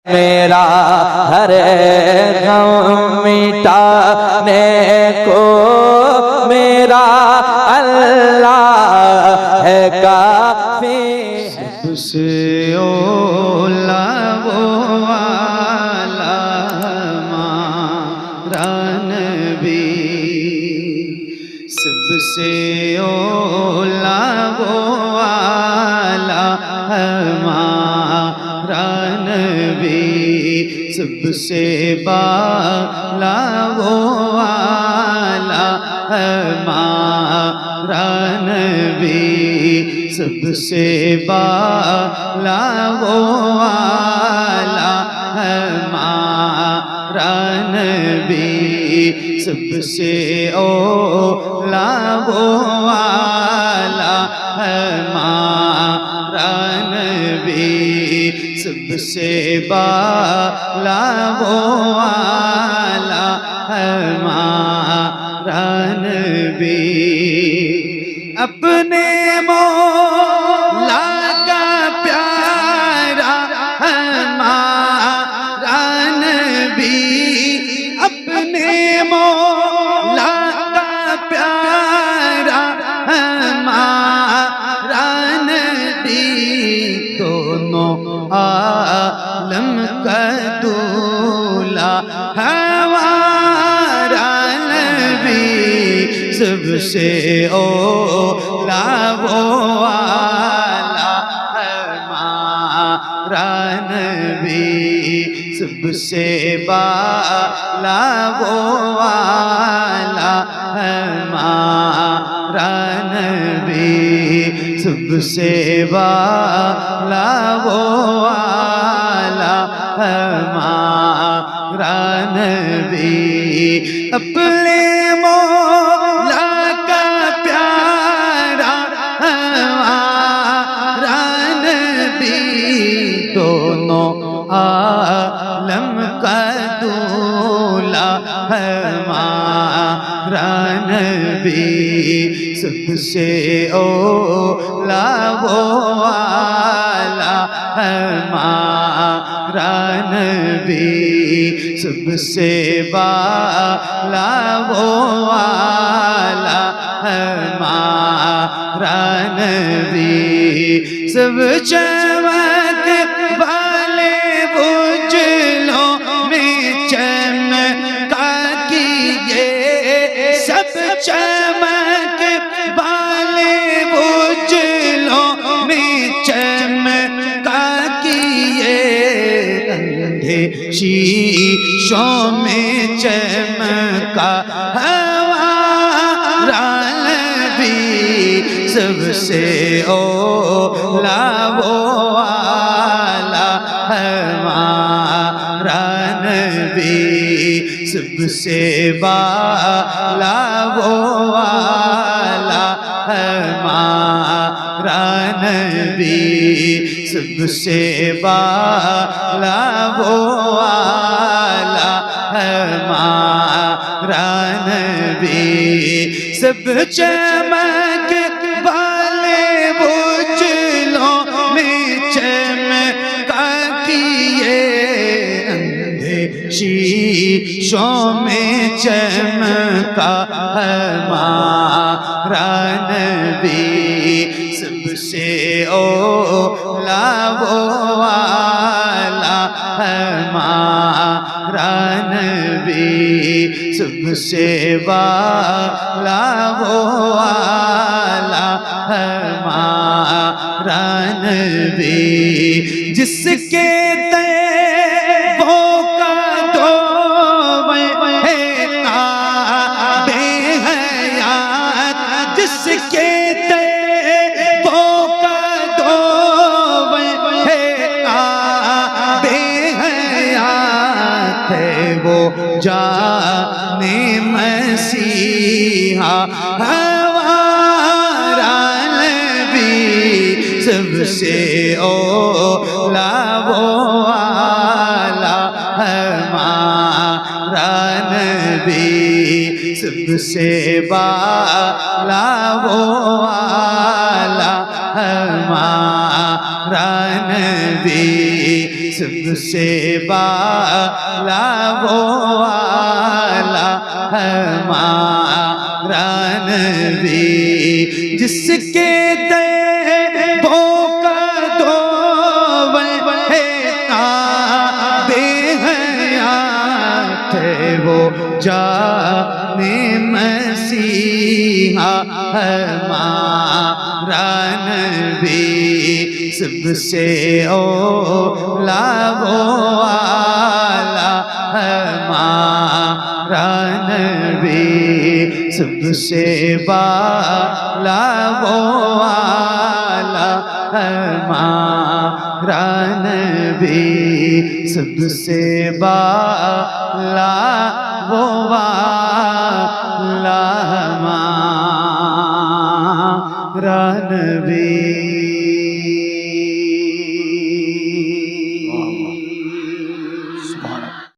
میرا ہر غم مٹانے کو میرا اللہ ہے کافی۔ سب سے اولا وہ والا ہمارا نبی، سب سے اولا وہ والا ہمارا نبی، سب سے بالا وہ والا ہمارا نبی، سب سے بالا وہ والا ہمارا نبی، سب سے اولا وہ والا ہمارا نبی، سب سے بالا وہ والا ہمارا نبی، اپنے مولا کا پیارا ہمارا نبی، اپنے مولا کا پیارا ہمارا نبی، دونوں عالم کا دولا ہمارا نبی، سب سے اولا وہ والا ہمارا نبی، سب سے بالا وہ والا ہمارا نبی، سب سے بالا وہ والا ہمارا نبی، اپنے مولا کا پیارا ہمارا نبی، دونوں عالم کا دولا ہمارا نبی، سب سے اولا وہ والا ہمارا نبی، سب سے بالا وہ والا ہمارا نبی، سب چمک والے اجلوں میں چمکا کیے، سب چمک والے اجلوں میں چمکا کیے، اندھے شیشوں میں چمکا ہمارا نبی، سب سے اولا وہ والا ہمارا نبی، سب سے بالا وہ والا ہمارا نبی، سب سے بالا وہ والا ہمارا نبی، سب چمک والے اجلوں میں چمکا کیے، اندھے شیشوں میں چمکا ہمارا نبی، سب سے اولا وہ والا ہمارا نبی، سب سے بالا وہ والا ہمارا نبی، جس کے جانے مسیحا ہمارا نبی، سب سے اولا وہ والا ہمارا نبی، سب سے بالا وہ والا ہمارا نبی، سب سے بالا وہ والا ہمارا نبی، جس کے طیبوں کا دو ہے بے حیات وہ جان مسیحا ہمارا نبی، سب سے اولا وہ والا ہمارا نبی، سب سے بالا وہ والا ہمارا نبی، سب سے بالا وہ والا ہمارا نبی۔ سبحان اللہ۔